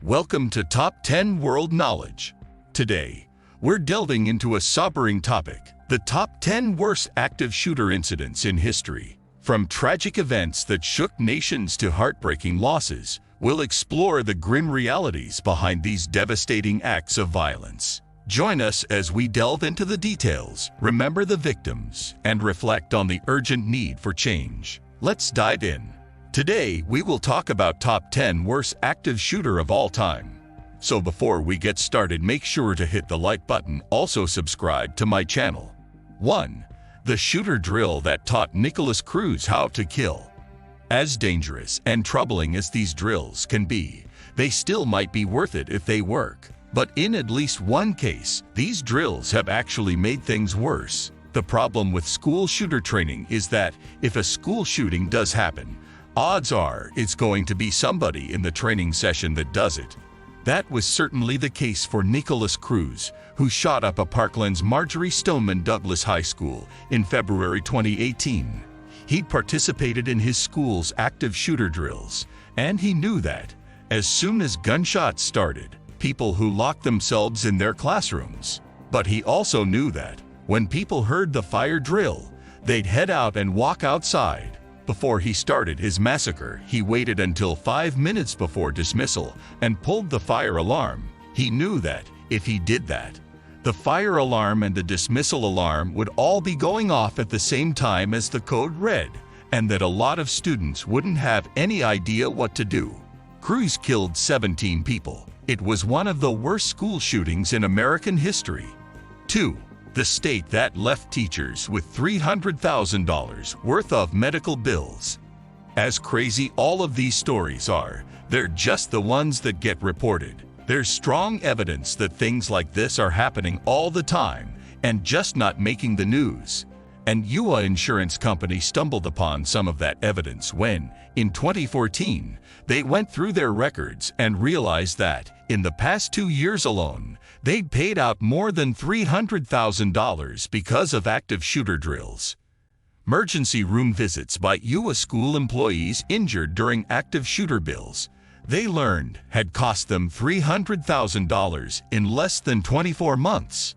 Welcome to Top 10 World Knowledge. Today, we're delving into a sobering topic, the top 10 worst active shooter incidents in history. From tragic events that shook nations to heartbreaking losses, we'll explore the grim realities behind these devastating acts of violence. Join us as we delve into the details, remember the victims, and reflect on the urgent need for change. Let's dive in. Today, we will talk about top 10 worst active shooter of all time. So before we get started, make sure to hit the like button, also subscribe to my channel. 1. The shooter drill that taught Nicholas Cruz how to kill. As dangerous and troubling as these drills can be, they still might be worth it if they work. But in at least one case, these drills have actually made things worse. The problem with school shooter training is that if a school shooting does happen, odds are it's going to be somebody in the training session that does it. That was certainly the case for Nicholas Cruz, who shot up a Parkland's Marjory Stoneman Douglas High School in February 2018. He'd participated in his school's active shooter drills, and he knew that, as soon as gunshots started, people who locked themselves in their classrooms. But he also knew that, when people heard the fire drill, they'd head out and walk outside. Before he started his massacre, he waited until 5 minutes before dismissal and pulled the fire alarm. He knew that, if he did that, the fire alarm and the dismissal alarm would all be going off at the same time as the code red, and that a lot of students wouldn't have any idea what to do. Cruz killed 17 people. It was one of the worst school shootings in American history. 2. The state that left teachers with $300,000 worth of medical bills. As crazy all of these stories are, they're just the ones that get reported. There's strong evidence that things like this are happening all the time and just not making the news. And UA Insurance Company stumbled upon some of that evidence when, in 2014, they went through their records and realized that, in the past 2 years alone, they'd paid out more than $300,000 because of active shooter drills. Emergency room visits by UA school employees injured during active shooter bills, they learned, had cost them $300,000 in less than 24 months.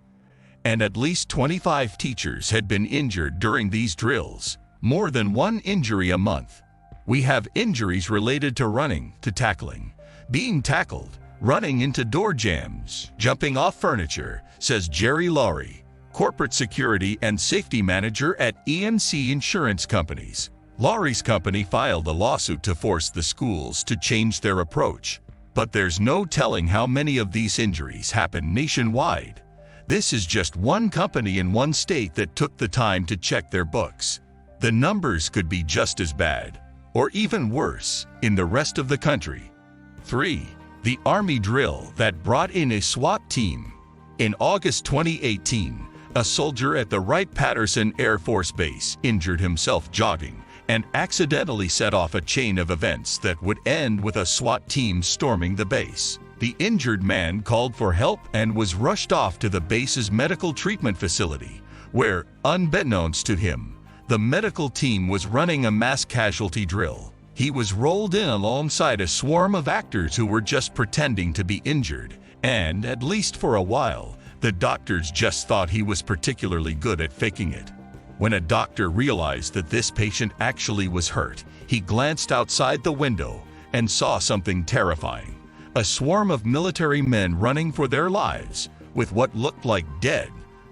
And at least 25 teachers had been injured during these drills, more than one injury a month. We have injuries related to running, to tackling, being tackled, running into door jams, jumping off furniture, says Jerry Lowry, corporate security and safety manager at EMC Insurance Companies. Lowry's company filed a lawsuit to force the schools to change their approach, but there's no telling how many of these injuries happen nationwide. This is just one company in one state that took the time to check their books. The numbers could be just as bad, or even worse, in the rest of the country. 3. The Army drill that brought in a SWAT team. In August 2018, a soldier at the Wright-Patterson Air Force Base injured himself jogging and accidentally set off a chain of events that would end with a SWAT team storming the base. The injured man called for help and was rushed off to the base's medical treatment facility, where, unbeknownst to him, the medical team was running a mass casualty drill. He was rolled in alongside a swarm of actors who were just pretending to be injured, and, at least for a while, the doctors just thought he was particularly good at faking it. When a doctor realized that this patient actually was hurt, he glanced outside the window and saw something terrifying. A swarm of military men running for their lives, with what looked like dead,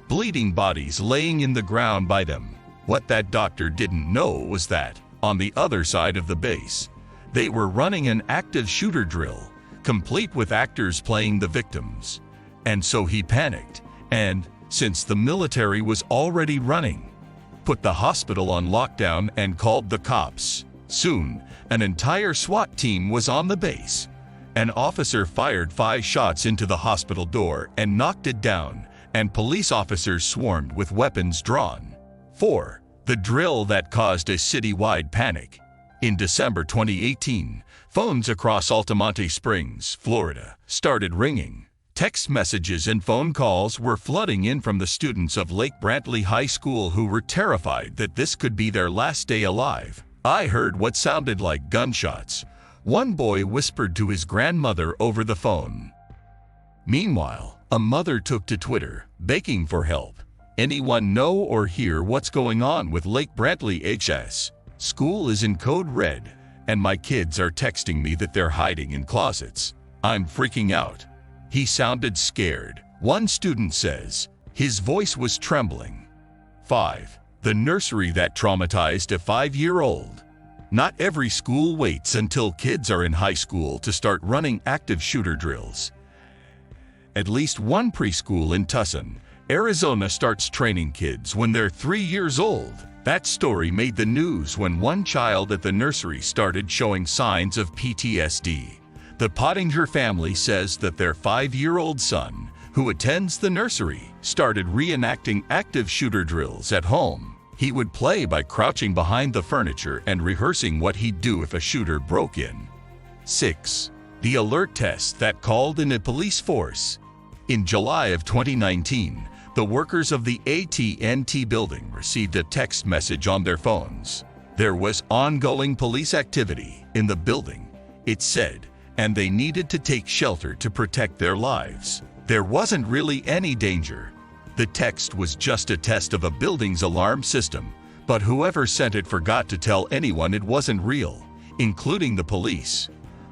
bleeding bodies laying in the ground by them. What that doctor didn't know was that, on the other side of the base, they were running an active shooter drill, complete with actors playing the victims. And so he panicked, and, since the military was already running, put the hospital on lockdown and called the cops. Soon, an entire SWAT team was on the base. An officer fired 5 shots into the hospital door and knocked it down, and police officers swarmed with weapons drawn. 4. The drill that caused a citywide panic. In December 2018, phones across Altamonte Springs, Florida, started ringing. Text messages and phone calls were flooding in from the students of Lake Brantley High School who were terrified that this could be their last day alive. I heard what sounded like gunshots. one boy whispered to his grandmother over the phone. Meanwhile, a mother took to Twitter, begging for help. Anyone know or hear what's going on with Lake Brantley HS? School is in code red, and my kids are texting me that they're hiding in closets. I'm freaking out. He sounded scared, one student says. His voice was trembling. 5. The nursery that traumatized a 5-year-old. Not every school waits until kids are in high school to start running active shooter drills. At least one preschool in Tucson, Arizona starts training kids when they're 3 years old. That story made the news when one child at the nursery started showing signs of PTSD. The Pottinger family says that their 5-year-old son, who attends the nursery, started reenacting active shooter drills at home. He would play by crouching behind the furniture and rehearsing what he'd do if a shooter broke in. 6. The alert test that called in a police force. In July of 2019, the workers of the AT&T building received a text message on their phones. There was ongoing police activity in the building, it said, and they needed to take shelter to protect their lives. There wasn't really any danger. The text was just a test of a building's alarm system, but whoever sent it forgot to tell anyone it wasn't real, including the police.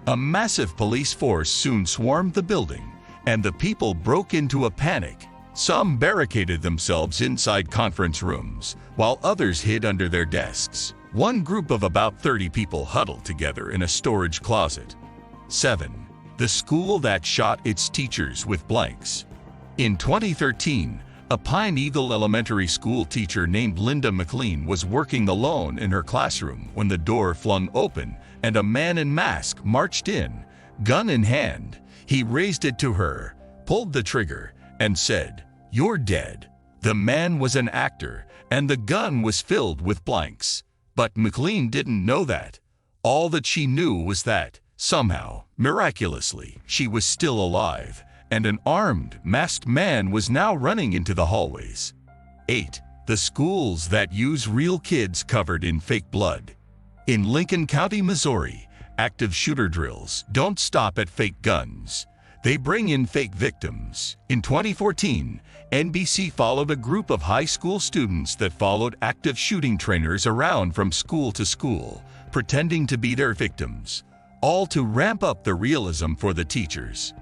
A massive police force soon swarmed the building, and the people broke into a panic. Some barricaded themselves inside conference rooms, while others hid under their desks. One group of about 30 people huddled together in a storage closet. 7. The school that shot its teachers with blanks. In 2013, a Pine Eagle Elementary School teacher named Linda McLean was working alone in her classroom when the door flung open and a man in mask marched in, gun in hand. He raised it to her, pulled the trigger, and said, "You're dead." The man was an actor, and the gun was filled with blanks. But McLean didn't know that. All that she knew was that, somehow, miraculously, she was still alive, and an armed, masked man was now running into the hallways. 8. The schools that use real kids covered in fake blood. In Lincoln County, Missouri, active shooter drills don't stop at fake guns. They bring in fake victims. In 2014, NBC followed a group of high school students that followed active shooting trainers around from school to school, pretending to be their victims, all to ramp up the realism for the teachers.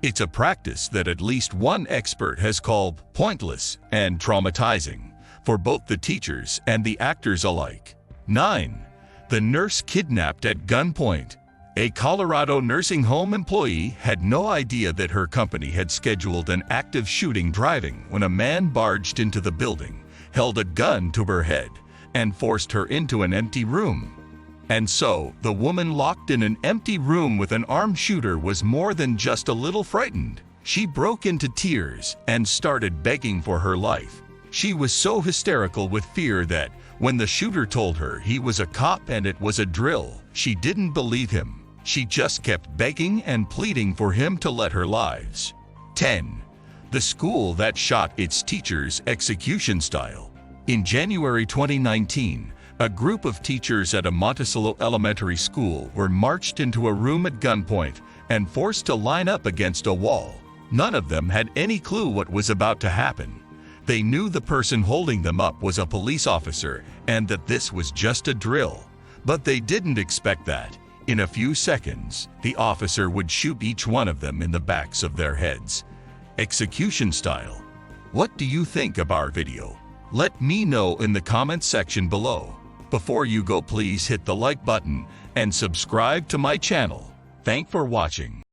It's a practice that at least one expert has called pointless and traumatizing for both the teachers and the actors alike. 9. The nurse kidnapped at gunpoint. A Colorado nursing home employee had no idea that her company had scheduled an active shooting driving when a man barged into the building, held a gun to her head, and forced her into an empty room. And so, the woman locked in an empty room with an armed shooter was more than just a little frightened. She broke into tears and started begging for her life. She was so hysterical with fear that, when the shooter told her he was a cop and it was a drill, she didn't believe him. She just kept begging and pleading for him to let her lives. 10. The school that shot its teachers execution style. In January 2019, a group of teachers at a Monticello elementary school were marched into a room at gunpoint and forced to line up against a wall. None of them had any clue what was about to happen. They knew the person holding them up was a police officer and that this was just a drill. But they didn't expect that, in a few seconds, the officer would shoot each one of them in the backs of their heads. Execution style. What do you think of our video? Let me know in the comments section below. Before you go, please hit the like button and subscribe to my channel. Thanks for watching.